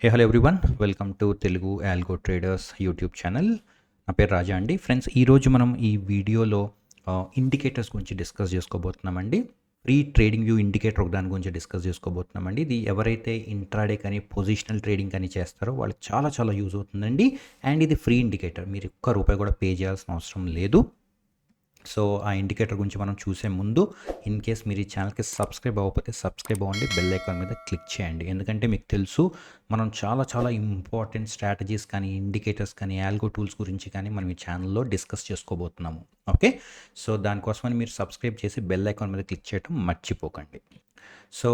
Hello everyone, welcome to Telugu algo traders YouTube channel. నా పేరు రాజా అండి. ఫ్రెండ్స్, ఈరోజు మనం ఈ వీడియోలో ఇండికేటర్స్ గురించి డిస్కస్ చేసుకోబోతున్నామండి. ఫ్రీ ట్రేడింగ్ వ్యూ ఇండికేటర్ ఒక దాని గురించి డిస్కస్ చేసుకోబోతున్నామండి. ఇది ఎవరైతే ఇంట్రాడే కానీ పొజిషనల్ ట్రేడింగ్ కానీ చేస్తారో వాళ్ళకి చాలా చాలా యూజ్ అవుతుందండి. అండ్ ఇది ఫ్రీ ఇండికేటర్, మీరు ఒక్క రూపాయి కూడా పే చేయాల్సిన అవసరం లేదు. సో ఆ ఇండికేటర్ గురించి మనం చూసే ముందు ఇన్ కేస్ మీరు ఈ ఛానల్కి సబ్స్క్రైబ్ అవ్వకపోతే సబ్స్క్రైబ్ అవ్వండి, బెల్ ఐకాన్ మీద క్లిక్ చేయండి. ఎందుకంటే మీకు తెలుసు మనం చాలా చాలా ఇంపార్టెంట్ స్ట్రాటజీస్ కానీ ఇండికేటర్స్ కానీ ఆల్గో టూల్స్ గురించి కానీ మనం ఈ ఛానల్లో డిస్కస్ చేసుకోబోతున్నాము. ఓకే, సో దానికోసమని మీరు సబ్స్క్రైబ్ చేసి బెల్ ఐకాన్ మీద క్లిక్ చేయడం మర్చిపోకండి. సో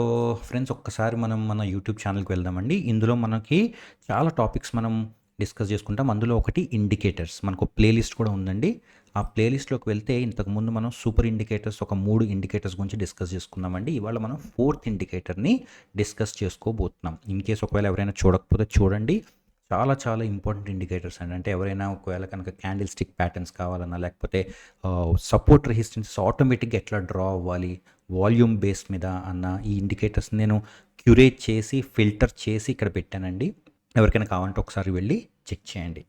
ఫ్రెండ్స్, ఒక్కసారి మనం మన యూట్యూబ్ ఛానల్కి వెళ్దామండి. ఇందులో మనకి చాలా టాపిక్స్ మనం డిస్కస్ చేసుకుంటాం. అందులో ఒకటి ఇండికేటర్స్, మనకు ప్లేలిస్ట్ కూడా ఉందండి. ఆ ప్లేలిస్ట్లోకి వెళ్తే ఇంతకుముందు మనం సూపర్ ఇండికేటర్స్ ఒక 3 ఇండికేటర్స్ గురించి డిస్కస్ చేసుకున్నామండి. ఇవాళ మనం 4th ఇండికేటర్ని డిస్కస్ చేసుకోబోతున్నాం. ఇన్ కేస్ ఒకవేళ ఎవరైనా చూడకపోతే చూడండి, చాలా చాలా ఇంపార్టెంట్ ఇండికేటర్స్ అండి. అంటే ఎవరైనా ఒకవేళ కనుక క్యాండిల్ స్టిక్ ప్యాటర్న్స్ కావాలన్నా, లేకపోతే సపోర్ట్ రెసిస్టెన్స్ ఆటోమేటిక్గా ఎట్లా డ్రా అవ్వాలి వాల్యూమ్ బేస్ మీద అన్న ఈ ఇండికేటర్స్ నేను క్యూరేట్ చేసి ఫిల్టర్ చేసి ఇక్కడ పెట్టానండి. ఎవరికైనా కావాలంటే ఒకసారి వెళ్ళి చెక్ చేయండి.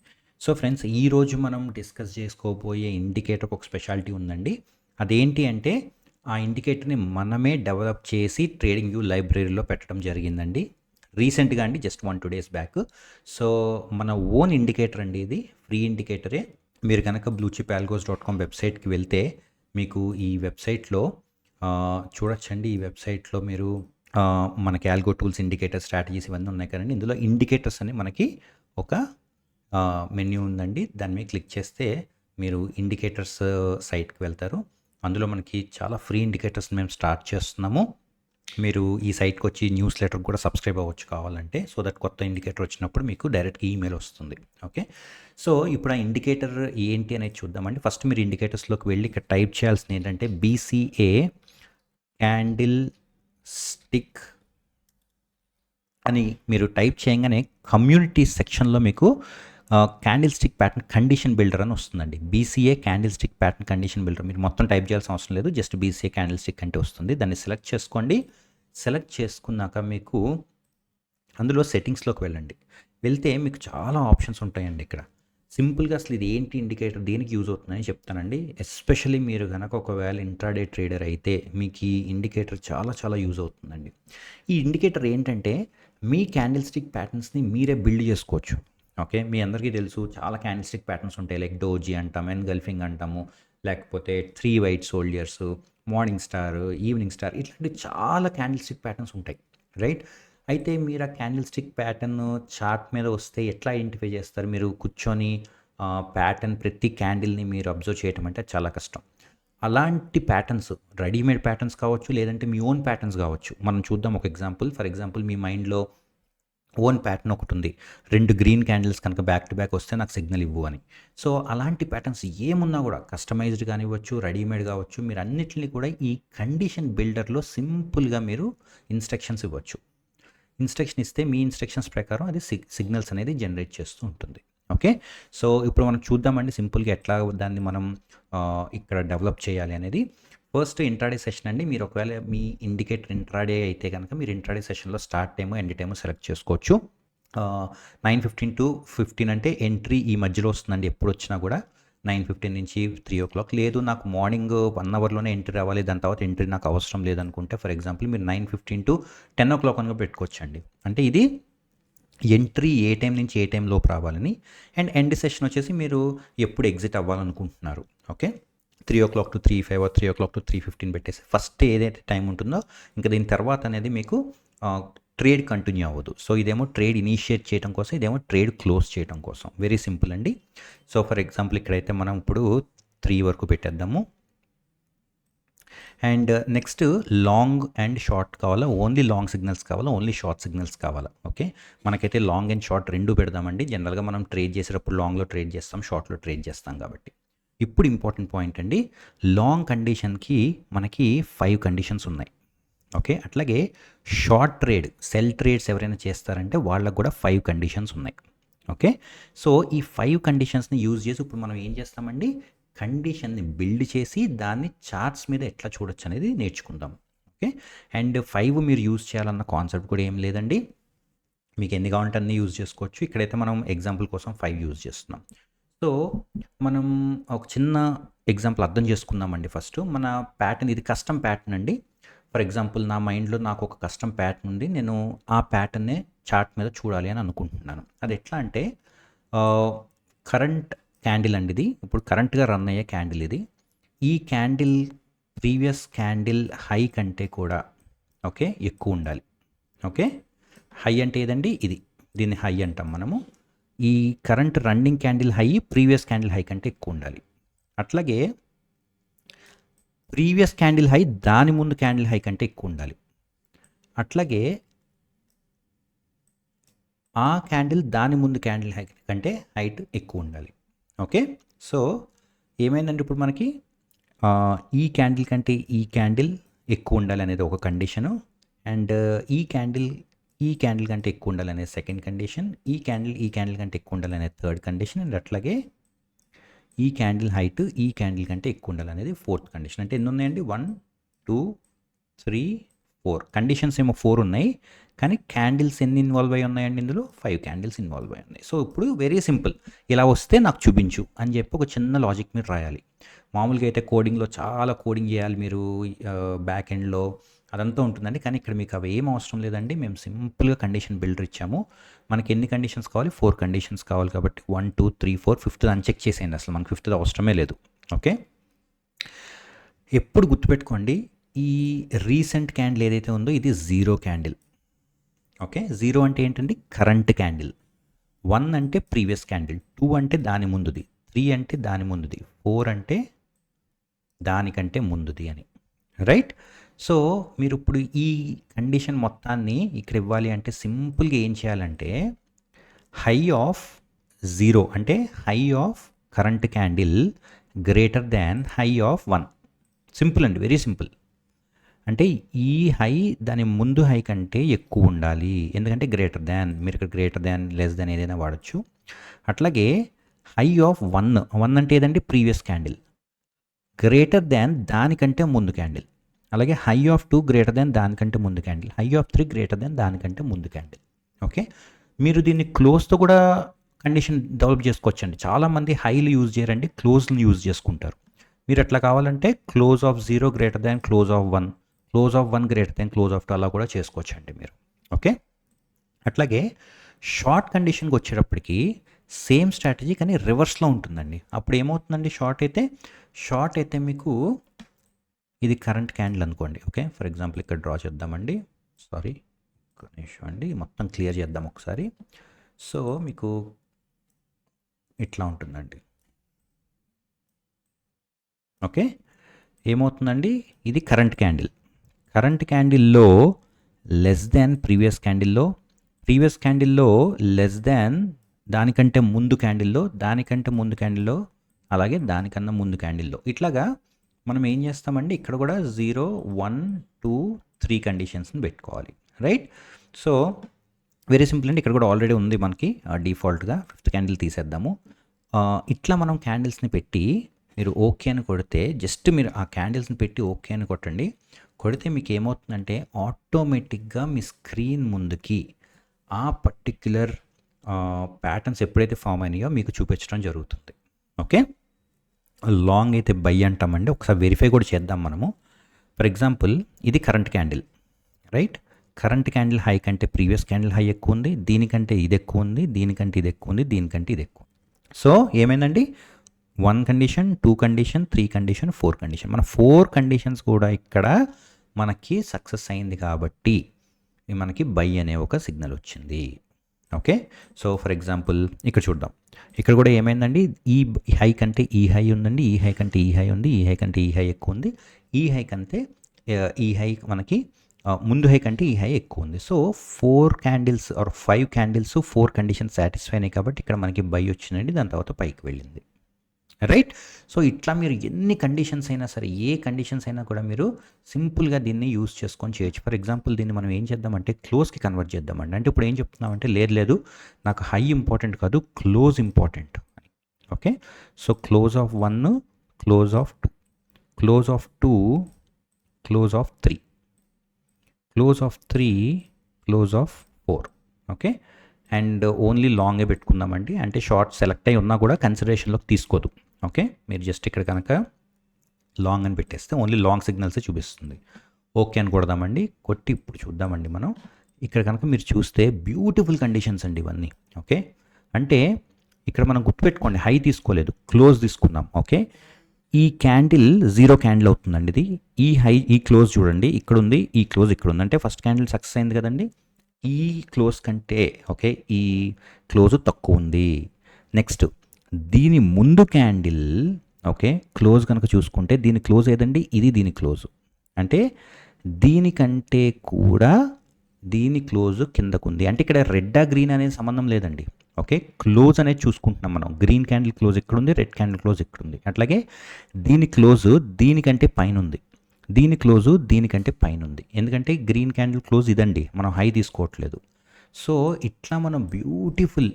సో ఫ్రెండ్స్, ఈరోజు మనం డిస్కస్ చేసుకోబోయే ఇండికేటర్కి ఒక స్పెషాలిటీ ఉందండి. అదేంటి అంటే ఆ ఇండికేటర్ని మనమే డెవలప్ చేసి ట్రేడింగ్ వ్యూ లైబ్రరీలో పెట్టడం జరిగిందండి. రీసెంట్గా అండి, జస్ట్ 1-2 days బ్యాక్. సో మన ఓన్ ఇండికేటర్ అండి, ఇది ఫ్రీ ఇండికేటరే. మీరు కనుక bluechipalgos.com వెబ్సైట్కి వెళ్తే మీకు ఈ వెబ్సైట్లో చూడొచ్చండి. ఈ వెబ్సైట్లో మీరు మనకి ఆల్గో టూల్స్, ఇండికేటర్ స్ట్రాటజీస్ ఇవన్నీ ఉన్నాయి కదండి. ఇందులో ఇండికేటర్స్ అని మనకి ఒక మెన్యూ ఉందండి. దాని మీద క్లిక్ చేస్తే మీరు ఇండికేటర్స్ సైట్కి వెళ్తారు. అందులో మనకి చాలా ఫ్రీ ఇండికేటర్స్ మేము స్టార్ట్ చేస్తున్నాము. మీరు ఈ సైట్కి వచ్చి న్యూస్ లెటర్ కూడా సబ్స్క్రైబ్ అవ్వచ్చు కావాలంటే, సో దట్ కొత్త ఇండికేటర్ వచ్చినప్పుడు మీకు డైరెక్ట్గా ఈమెయిల్ వస్తుంది. ఓకే, సో ఇప్పుడు ఆ ఇండికేటర్ ఏంటి అనేది చూద్దామండి. ఫస్ట్ మీరు ఇండికేటర్స్లోకి వెళ్ళి ఇక్కడ టైప్ చేయాల్సింది ఏంటంటే BCA క్యాండిల్ స్టిక్ అని మీరు టైప్ చేయగానే కమ్యూనిటీ సెక్షన్లో మీకు candle stick pattern condition builder అని వస్తుందండి. BCA candle stick pattern condition builder. మీరు మొత్తం టైప్ చేయాల్సిన అవసరం లేదు, జస్ట్ BCA క్యాండిల్ స్టిక్ అంటే వస్తుంది. దాన్ని సెలెక్ట్ చేసుకోండి. సెలెక్ట్ చేసుకున్నాక మీకు అందులో సెట్టింగ్స్లోకి వెళ్ళండి. వెళ్తే మీకు చాలా ఆప్షన్స్ ఉంటాయండి. ఇక్కడ సింపుల్గా అసలు ఇది ఏంటి ఇండికేటర్, దేనికి యూజ్ అవుతుందని చెప్తానండి. ఎస్పెషల్లీ మీరు కనుక ఒకవేళ ఇంట్రాడే ట్రేడర్ అయితే మీకు ఈ ఇండికేటర్ చాలా చాలా యూజ్ అవుతుందండి. ఈ ఇండికేటర్ ఏంటంటే మీ క్యాండిల్ స్టిక్ ప్యాటర్న్స్ని మీరే బిల్డ్ చేసుకోవచ్చు. ఓకే, మీ అందరికీ తెలుసు చాలా క్యాండిల్ స్టిక్ ప్యాటర్న్స్ ఉంటాయి. లైక్ డోజీ అంటాము, ఎన్గల్ఫింగ్ అంటాము, లేకపోతే 3 white soldiers, morning star, evening star, ఇట్లాంటి చాలా క్యాండిల్ స్టిక్ ప్యాటర్న్స్ ఉంటాయి, రైట్? అయితే మీరు ఆ క్యాండిల్ స్టిక్ ప్యాటర్న్ చార్ట్ మీద వస్తే ఎట్లా ఐడెంటిఫై చేస్తారు? మీరు కూర్చొని ప్యాటర్న్ ప్రతి క్యాండిల్ని మీరు అబ్జర్వ్ చేయటం అంటే చాలా కష్టం. అలాంటి ప్యాటర్న్స్ రెడీమేడ్ ప్యాటర్న్స్ కావచ్చు, లేదంటే మీ ఓన్ ప్యాటర్న్స్ కావచ్చు. మనం చూద్దాం ఒక ఎగ్జాంపుల్. ఫర్ ఎగ్జాంపుల్, మీ మైండ్లో ఓన్ ప్యాటర్న్ ఒకటి ఉంది. 2 గ్రీన్ క్యాండిల్స్ కనుక బ్యాక్ టు బ్యాక్ వస్తే నాకు సిగ్నల్ ఇవ్వు అని. సో అలాంటి ప్యాటర్న్స్ ఏమున్నా కూడా కస్టమైజ్డ్ కానివ్వచ్చు, రెడీమేడ్ కావచ్చు, మీరు అన్నిటిని కూడా ఈ కండిషన్ బిల్డర్లో సింపుల్గా మీరు ఇన్స్ట్రక్షన్స్ ఇవ్వచ్చు. ఇన్స్ట్రక్షన్ ఇస్తే మీ ఇన్స్ట్రక్షన్స్ ప్రకారం అది సిగ్నల్స్ అనేది జనరేట్ చేస్తూ ఉంటుంది. ఓకే, సో ఇప్పుడు మనం చూద్దామండి సింపుల్గా ఎట్లా దాన్ని మనం ఇక్కడ డెవలప్ చేయాలి అనేది. ఫస్ట్ ఇంట్రాడే సెషన్ అండి. మీరు ఒకవేళ మీ ఇండికేటర్ ఇంట్రాడే అయితే కనుక మీరు ఇంట్రాడే సెషన్లో start time, end time select చేసుకోవచ్చు. 9:15 to 15 అంటే ఎంట్రీ ఈ మధ్యలో వస్తుందండి. ఎప్పుడు వచ్చినా కూడా 9:15 నుంచి 3 o'clock. లేదు నాకు మార్నింగ్ 1 అవర్లోనే ఎంట్రీ రావాలి, దాని తర్వాత ఎంట్రీ నాకు అవసరం లేదనుకుంటే ఫర్ ఎగ్జాంపుల్ మీరు 9:15 to 10 o'clock అని పెట్టుకోవచ్చండి. అంటే ఇది ఎంట్రీ ఏ టైం నుంచి ఏ టైం లోపు రావాలని. అండ్ ఎండ్ సెషన్ వచ్చేసి మీరు ఎప్పుడు ఎగ్జిట్ అవ్వాలనుకుంటున్నారు. Okay, 3 o'clock to 3:05, 3 o'clock to 3:15 పెట్టేసి ఫస్ట్ ఏదైతే టైం ఉంటుందో ఇంకా దీని తర్వాత అనేది మీకు ట్రేడ్ కంటిన్యూ అవ్వదు. సో ఇదేమో ట్రేడ్ ఇనిషియేట్ చేయడం కోసం, ఇదేమో ట్రేడ్ క్లోజ్ చేయడం కోసం. వెరీ సింపుల్ అండి. సో ఫర్ ఎగ్జాంపుల్ ఇక్కడైతే మనం ఇప్పుడు 3 వరకు పెట్టేద్దాము. And next long and short కావాలా, ఓన్లీ లాంగ్ సిగ్నల్స్ కావాలా, ఓన్లీ షార్ట్ సిగ్నల్స్ కావాలా? ఓకే, మనకైతే లాంగ్ అండ్ షార్ట్ రెండు పెడదామండి. జనరల్గా మనం ట్రేడ్ చేసేటప్పుడు లాంగ్లో ట్రేడ్ చేస్తాం, షార్ట్లో ట్రేడ్ చేస్తాం కాబట్టి. ఇప్పుడు ఇంపార్టెంట్ పాయింట్ అండి, లాంగ్ కండిషన్కి మనకి 5 కండిషన్స్ ఉన్నాయి. ఓకే, అట్లాగే షార్ట్ ట్రేడ్ సెల్ ట్రేడ్స్ ఎవరైనా చేస్తారంటే వాళ్ళకు కూడా 5 కండిషన్స్ ఉన్నాయి. ఓకే, సో ఈ 5 కండిషన్స్ని యూజ్ చేసి ఇప్పుడు మనం ఏం చేస్తామండి, కండిషన్ని బిల్డ్ చేసి దాన్ని చార్ట్స్ మీద ఎట్లా చూడొచ్చు అనేది నేర్చుకుందాం. ఓకే, అండ్ 5 మీరు యూజ్ చేయాలన్న కాన్సెప్ట్ కూడా ఏం లేదండి. మీకు ఎన్ని కావాలంటే అన్ని యూజ్ చేసుకోవచ్చు. ఇక్కడైతే మనం ఎగ్జాంపుల్ కోసం 5 యూజ్ చేస్తున్నాం. సో, మనం ఒక చిన్న ఎగ్జాంపుల్ అర్థం చేసుకుందామండి ఫస్టు. మన ప్యాటర్న్ ఇది కస్టమ్ ప్యాటర్న్ అండి. ఫర్ ఎగ్జాంపుల్ నా మైండ్‌లో నాకు ఒక కస్టమ్ ప్యాటర్న్ ఉంది. నేను ఆ ప్యాటర్న్‌నే చార్ట్ మీద చూడాలి అని అనుకుంటున్నాను. అది ఎట్లా అంటే కరెంట్ క్యాండిల్ అండి ఇది. ఇప్పుడు కరెంట్‌గా రన్ అయ్యే క్యాండిల్ ఇది. ఈ క్యాండిల్ ప్రీవియస్ క్యాండిల్ హై కంటే కూడా ఓకే ఎక్కువ ఉండాలి. ఓకే. హై అంటే ఏదండి ఇది. దీన్ని హై అంటాం మనము. ఈ current running candle high previous candle high కంటే ఎక్కువ ఉండాలి. అట్లాగే ప్రీవియస్ క్యాండిల్ హై దాని ముందు క్యాండిల్ హై కంటే ఎక్కువ ఉండాలి. అట్లాగే ఆ క్యాండిల్ దాని ముందు క్యాండిల్ హై కంటే హైట్ ఎక్కువ ఉండాలి. ఓకే. సో ఏమైందంటే ఇప్పుడు మనకి ఈ క్యాండిల్ కంటే ఈ క్యాండిల్ ఎక్కువ ఉండాలి అనేది ఒక కండిషను. అండ్ ఈ క్యాండిల్ కంటే ఎక్కువ ఉండాలనేది సెకండ్ కండిషన్. ఈ క్యాండిల్ కంటే ఎక్కువ ఉండాలనేది థర్డ్ కండిషన్. అండ్ అట్లాగే ఈ క్యాండిల్ హైట్ ఈ క్యాండిల్ కంటే ఎక్కువ ఉండాలనేది ఫోర్త్ కండిషన్. అంటే ఎన్ని ఉన్నాయండి? 1, 2, 3, 4 కండిషన్స్ ఏమో 4 ఉన్నాయి. కానీ క్యాండిల్స్ ఎన్ని ఇన్వాల్వ్ అయి ఉన్నాయండి? ఇందులో 5 క్యాండిల్స్ ఇన్వాల్వ్ అయి ఉన్నాయి. సో ఇప్పుడు వెరీ సింపుల్. ఇలా వస్తే నాకు చూపించు అని చెప్పి ఒక చిన్న లాజిక్ మీరు రాయాలి. మామూలుగా అయితే కోడింగ్లో చాలా కోడింగ్ చేయాలి మీరు, బ్యాక్ ఎండ్లో అదంతా ఉంటుందండి. కానీ ఇక్కడ మీకు అవి ఏం అవసరం లేదండి. మేము సింపుల్గా కండిషన్ బిల్డర్ ఇచ్చాము. మనకి ఎన్ని కండిషన్స్ కావాలి? 4 కండిషన్స్ కావాలి కాబట్టి 1, 2, 3, 4 ఫిఫ్త్ అన్చెక్ చేసేయండి. అసలు మనకు ఫిఫ్త్ అవసరమే లేదు. ఓకే. ఎప్పుడు గుర్తుపెట్టుకోండి, ఈ రీసెంట్ క్యాండిల్ ఏదైతే ఉందో ఇది 0 క్యాండిల్. ఓకే. 0 అంటే ఏంటండి? Current candle. 1 అంటే ప్రీవియస్ క్యాండిల్, 2 అంటే దాని ముందుది, 3 అంటే దాని ముందుది, 4 అంటే దానికంటే ముందుది అని. రైట్. సో మీరు ఇప్పుడు ఈ కండిషన్ మొత్తాన్ని ఇక్కడ ఇవ్వాలి అంటే సింపుల్గా ఏం చేయాలంటే హై ఆఫ్ 0 అంటే high of current candle greater than high of 1. Simple అండి, వెరీ సింపుల్. అంటే ఈ హై దాని ముందు హై కంటే ఎక్కువ ఉండాలి. ఎందుకంటే గ్రేటర్ దాన్, మీరు ఇక్కడ గ్రేటర్ దాన్ లెస్ దాన్ ఏదైనా వాడచ్చు. అట్లాగే హై ఆఫ్ 1 అంటే ఏదండి? ప్రీవియస్ క్యాండిల్ గ్రేటర్ దాన్ దానికంటే ముందు క్యాండిల్. అలాగే హై ఆఫ్ 2 గ్రేటర్ దాన్ దానికంటే ముందు candle. High of 3 greater than దానికంటే ముందు క్యాండిల్. ఓకే. మీరు దీన్ని క్లోజ్తో కూడా కండిషన్ డెవలప్ చేసుకోవచ్చండి. చాలామంది హైలు యూజ్ చేయరండి, క్లోజ్ని యూజ్ చేసుకుంటారు. మీరు ఎట్లా కావాలంటే close of 0 greater than close of 1, close of 1 greater than close of 2 అలా కూడా చేసుకోవచ్చండి మీరు. ఓకే. అట్లాగే షార్ట్ కండిషన్కి వచ్చేటప్పటికి సేమ్ స్ట్రాటజీ కానీ రివర్స్లో ఉంటుందండి. అప్పుడు ఏమవుతుందండి? షార్ట్ అయితే మీకు ఇది కరెంట్ క్యాండిల్ అనుకోండి. ఓకే. ఫర్ ఎగ్జాంపుల్ ఇక్కడ డ్రా చేద్దామండి. సారీ, ఒక నిమిషం అండి, మొత్తం క్లియర్ చేద్దాం ఒకసారి. సో మీకు ఇట్లా ఉంటుందండి. ఓకే. ఏమవుతుందండి? ఇది కరెంట్ క్యాండిల్లో లెస్ దాన్ ప్రీవియస్ క్యాండిల్లో లెస్ దాన్ దానికంటే ముందు క్యాండిల్లో అలాగే దానికన్నా ముందు క్యాండిల్లో. ఇట్లాగా మనం ఏం చేస్తామండి? ఇక్కడ కూడా 0, 1, 2, 3 కండిషన్స్ని పెట్టుకోవాలి. రైట్. సో వెరీ సింపుల్ అండి. ఇక్కడ కూడా ఆల్రెడీ ఉంది మనకి డిఫాల్ట్గా. ఫిఫ్త్ క్యాండిల్ తీసేద్దాము. ఇట్లా మనం క్యాండిల్స్ని పెట్టి మీరు ఓకే అని కొడితే, జస్ట్ మీరు ఆ క్యాండిల్స్ని పెట్టి ఓకే అని కొడితే మీకు ఏమవుతుందంటే ఆటోమేటిక్గా మీ స్క్రీన్ ముందుకి ఆ పర్టిక్యులర్ ప్యాటర్న్స్ ఎప్పుడైతే ఫామ్ అయినాయో మీకు చూపించడం జరుగుతుంది. ఓకే. లాంగ్ అయితే బై అంటామండి. ఒకసారి వెరిఫై కూడా చేద్దాం మనము. ఫర్ ఎగ్జాంపుల్ ఇది current candle. Right. Current candle high కంటే ప్రీవియస్ క్యాండిల్ హై ఎక్కువ ఉంది, దీనికంటే ఇది ఎక్కువ ఉంది, దీనికంటే ఇది ఎక్కువ ఉంది, దీనికంటే ఇది ఎక్కువ. సో ఏమైందండి? 1 కండిషన్, 2 కండిషన్, 3 కండిషన్, 4 కండిషన్. మన 4 కండిషన్స్ కూడా ఇక్కడ మనకి సక్సెస్ అయింది కాబట్టి మనకి బై అనే ఒక సిగ్నల్ వచ్చింది. ఓకే. సో ఫర్ ఎగ్జాంపుల్ ఇక్కడ చూద్దాం. ఇక్కడ కూడా ఏమైందండి? ఈ హై కంటే ఈ హై ఉందండి, ఈ హై కంటే ఈ హై ఉంది, ఈ హై కంటే ఈ హై ఎక్కువ ఉంది, ఈ హై కంటే ఈ హై మనకి ముందు హై కంటే ఈ హై ఎక్కువ ఉంది. So 4 candles or 5 candles 4 conditions satisfy అయినాయి కాబట్టి ఇక్కడ మనకి బై వచ్చిందండి. దాని తర్వాత పైకి వెళ్ళింది. రైట్. సో ఇట్లా మీరు ఎన్ని కండిషన్స్ అయినా సరే, ఏ కండిషన్స్ అయినా కూడా మీరు సింపుల్గా దీన్ని యూజ్ చేసుకొని చేయొచ్చు. ఫర్ ఎగ్జాంపుల్ దీన్ని మనం ఏం చేద్దామంటే క్లోజ్కి కన్వర్ట్ చేద్దామండి. అంటే ఇప్పుడు ఏం చెప్తున్నామంటే లేదు నాకు హై ఇంపార్టెంట్ కాదు, close important. Okay. So close of 1, close of 2, close of 2, close of 3, close of 3, close of 4. Okay. And only లాంగే పెట్టుకుందామండి. అంటే షార్ట్ సెలెక్ట్ అయి ఉన్నా కూడా కన్సిడరేషన్‌లోకి తీసుకోదు. ఓకే. మీరు జస్ట్ ఇక్కడ కనుక లాంగ్ అని పెట్టేస్తే ఓన్లీ లాంగ్ సిగ్నల్సే చూపిస్తుంది. ఓకే అని కొడదామండి. కొట్టి ఇప్పుడు చూద్దామండి మనం. ఇక్కడ కనుక మీరు చూస్తే బ్యూటిఫుల్ కండిషన్స్ అండి ఇవన్నీ. ఓకే. అంటే ఇక్కడ మనం గుర్తుపెట్టుకోండి, హై తీసుకోలేదు, క్లోజ్ తీసుకున్నాం. ఓకే. ఈ క్యాండిల్ 0 క్యాండిల్ అవుతుందండి ఇది. ఈ హై, ఈ క్లోజ్ చూడండి ఇక్కడ ఉంది, ఈ క్లోజ్ ఇక్కడ ఉంది. అంటే ఫస్ట్ క్యాండిల్ సక్సెస్ అయింది కదండి. ఈ క్లోజ్ కంటే ఓకే ఈ క్లోజ్ తక్కువ ఉంది. నెక్స్ట్ దీని ముందు క్యాండిల్ ఓకే క్లోజ్ కనుక చూసుకుంటే దీని క్లోజ్ ఏదండి, ఇది దీని క్లోజ్. అంటే దీనికంటే కూడా దీని క్లోజ్ కిందకు ఉంది. అంటే ఇక్కడ రెడ్ గ్రీన్ అనేది సంబంధం లేదండి. ఓకే. క్లోజ్ అనేది చూసుకుంటున్నాం మనం. గ్రీన్ క్యాండిల్ క్లోజ్ ఇక్కడ ఉంది, రెడ్ క్యాండిల్ క్లోజ్ ఇక్కడ ఉంది. అట్లాగే దీని క్లోజ్ దీనికంటే పైన ఉంది, దీని క్లోజు దీనికంటే పైన ఉంది. ఎందుకంటే గ్రీన్ క్యాండిల్ క్లోజ్ ఇదండి, మనం హై తీసుకోవట్లేదు. సో ఇట్లా మనం బ్యూటిఫుల్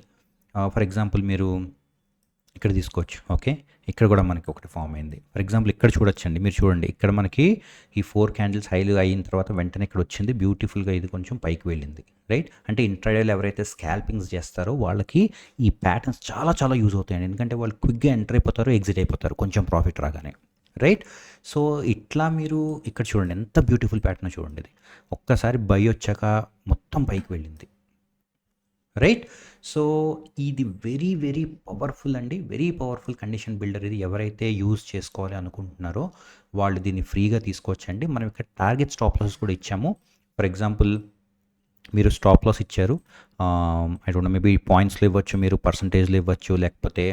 ఫర్ ఎగ్జాంపుల్ మీరు ఇక్కడ తీసుకోవచ్చు. ఓకే. ఇక్కడ కూడా మనకి ఒకటి ఫామ్ అయింది. ఫర్ ఎగ్జాంపుల్ ఇక్కడ చూడొచ్చండి, మీరు చూడండి ఇక్కడ మనకి ఈ 4 క్యాండిల్స్ హైలు అయిన తర్వాత వెంటనే ఇక్కడ వచ్చింది బ్యూటిఫుల్గా, ఇది కొంచెం పైకి వెళ్ళింది. రైట్. అంటే ఇంట్రాడేలో ఎవరైతే స్కాల్పింగ్స్ చేస్తారో వాళ్ళకి ఈ ప్యాటర్న్స్ చాలా చాలా యూజ్ అవుతాయండి. ఎందుకంటే వాళ్ళు క్విక్గా ఎంటర్ అయిపోతారు, ఎగ్జిట్ అయిపోతారు కొంచెం ప్రాఫిట్ రాగానే. రైట్. సో ఇట్లా మీరు ఇక్కడ చూడండి ఎంత బ్యూటిఫుల్ ప్యాటర్న్ చూడండి. ఇది ఒక్కసారి బై వచ్చాక మొత్తం పైకి వెళ్ళింది. రైట్. సో ఇది వెరీ వెరీ పవర్ఫుల్ అండి, వెరీ పవర్ఫుల్ కండిషన్ బిల్డర్. ఇది ఎవరైతే యూజ్ చేసుకోవాలి అనుకుంటున్నారో వాళ్ళు దీన్ని ఫ్రీగా తీసుకోవచ్చండి. మనం ఇక్కడ టార్గెట్ స్టాప్ లాస్ కూడా ఇచ్చాము. ఫర్ ఎగ్జాంపుల్ మీరు స్టాప్ లాస్ ఇచ్చారు, ఐ డోంట్ నో మేబీ పాయింట్స్లో ఇవ్వచ్చు, మీరు పర్సంటేజ్లో ఇవ్వచ్చు, లేకపోతే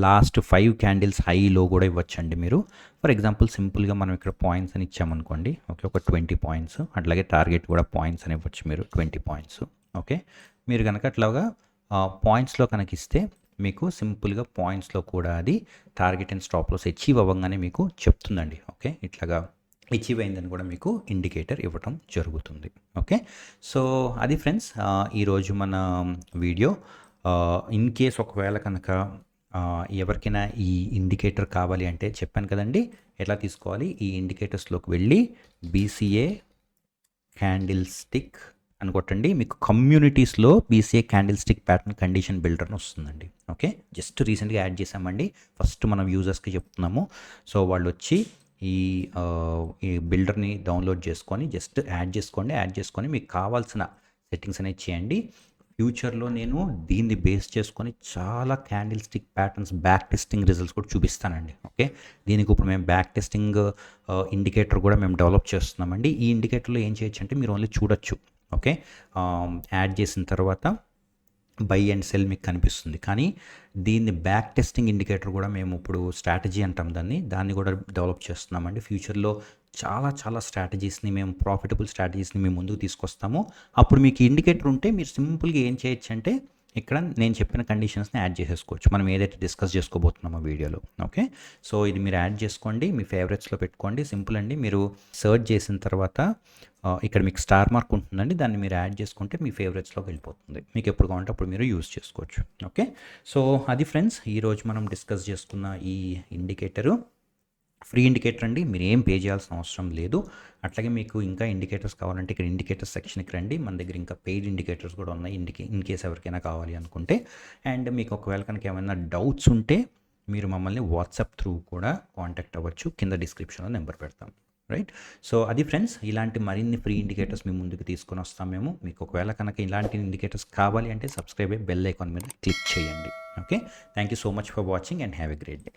లాస్ట్ 5 క్యాండిల్స్ హైలో కూడా ఇవ్వచ్చండి మీరు. ఫర్ ఎగ్జాంపుల్ సింపుల్గా మనం ఇక్కడ పాయింట్స్ అని ఇచ్చామనుకోండి. ఓకే. ఒక 20 పాయింట్స్. అట్లాగే టార్గెట్ కూడా పాయింట్స్ అని ఇవ్వచ్చు మీరు, 20 పాయింట్స్. ఓకే. మీరు కనుక అట్లాగా పాయింట్స్లో కనుక ఇస్తే మీకు సింపుల్గా పాయింట్స్లో కూడా అది target and stop loss achieve అవ్వగానే మీకు చెప్తుందండి. ఓకే. ఇట్లాగా అచీవ్ అయిందని కూడా మీకు ఇండికేటర్ ఇవ్వటం జరుగుతుంది. ఓకే. సో అది ఫ్రెండ్స్ ఈరోజు మన వీడియో. ఇన్ కేస్ ఒకవేళ కనుక ఎవరికైనా ఈ ఇండికేటర్ కావాలి అంటే చెప్పాను కదండి ఎట్లా తీసుకోవాలి. ఈ ఇండికేటర్స్లోకి వెళ్ళి BCA క్యాండిల్ స్టిక్ అని కొట్టండి. మీకు కమ్యూనిటీస్లో BCA candle stick pattern condition builder అని వస్తుందండి. ఓకే. జస్ట్ రీసెంట్గా యాడ్ చేసామండి. ఫస్ట్ మనం యూజర్స్కి చెప్తున్నాము. సో వాళ్ళు వచ్చి ఈ బిల్డర్ని డౌన్లోడ్ చేసుకొని జస్ట్ యాడ్ చేసుకొని మీకు కావాల్సిన సెట్టింగ్స్ అనేవి చేయండి. ఫ్యూచర్లో నేను దీన్ని బేస్ చేసుకొని చాలా candle stick patterns back testing results కూడా చూపిస్తానండి. ఓకే. దీనికి ఇప్పుడు మేము బ్యాక్ టెస్టింగ్ ఇండికేటర్ కూడా మేము డెవలప్ చేస్తున్నామండి. ఈ ఇండికేటర్లో ఏం చేయొచ్చు అంటే మీరు ఓన్లీ చూడొచ్చు. ఓకే. యాడ్ చేసిన తర్వాత బై అండ్ సెల్ మీకు కనిపిస్తుంది. కానీ దీన్ని బ్యాక్ టెస్టింగ్ ఇండికేటర్ కూడా మేము ఇప్పుడు స్ట్రాటజీ అంటాం దాన్ని కూడా డెవలప్ చేస్తున్నామండి. ఫ్యూచర్లో చాలా చాలా స్ట్రాటజీస్ని మేము ప్రాఫిటబుల్ స్ట్రాటజీస్ని మేము ముందుకు తీసుకొస్తాము. అప్పుడు మీకు ఇండికేటర్ ఉంటే మీరు సింపుల్గా ఏం చేయొచ్చు అంటే ఇక్కడ నేను చెప్పిన కండిషన్స్ని యాడ్ చేసేసుకోవచ్చు, మనం ఏదైతే డిస్కస్ చేసుకోబోతున్నామో వీడియోలో. ఓకే. సో ఇది మీరు యాడ్ చేసుకోండి, మీ ఫేవరెట్స్లో పెట్టుకోండి. సింపుల్ అండి. మీరు సర్చ్ చేసిన తర్వాత ఇక్కడ మీకు స్టార్ మార్క్ ఉంటుందండి, దాన్ని మీరు యాడ్ చేసుకుంటే మీ ఫేవరెట్స్లోకి వెళ్ళిపోతుంది. మీకు ఎప్పుడు కావాలంటే అప్పుడు మీరు యూజ్ చేసుకోవచ్చు. ఓకే. సో అది ఫ్రెండ్స్ ఈరోజు మనం డిస్కస్ చేసుకున్న ఈ ఇండికేటరు ఫ్రీ ఇండికేటర్ అండి. మీరు ఏం పే చేయాల్సిన అవసరం లేదు. అట్లాగే మీకు ఇంకా ఇండికేటర్స్ కావాలంటే ఇక్కడ ఇండికేటర్స్ సెక్షన్కి రండి. మన దగ్గర ఇంకా పెయిడ్ ఇండికేటర్స్ కూడా ఉన్నాయి ఇన్ కేస్ ఎవరికైనా కావాలి అనుకుంటే. అండ్ మీకు ఒకవేళ కనుక ఏమైనా డౌట్స్ ఉంటే మీరు మమ్మల్ని వాట్సాప్ త్రూ కూడా కాంటాక్ట్ అవ్వచ్చు. కింద డిస్క్రిప్షన్లో నెంబర్ పెడతాం. రైట్. సో అది ఫ్రెండ్స్, ఇలాంటి మరిన్ని ఫ్రీ ఇండికేటర్స్ మీ ముందుకు తీసుకొని వస్తాం మేము. మీకు ఒకవేళ కనుక ఇలాంటి ఇండికేటర్స్ కావాలి అంటే సబ్స్క్రైబ్ అయ్యి బెల్ ఐకాన్ మీద క్లిక్ చేయండి. Okay. Thank you so much for watching and have a great day.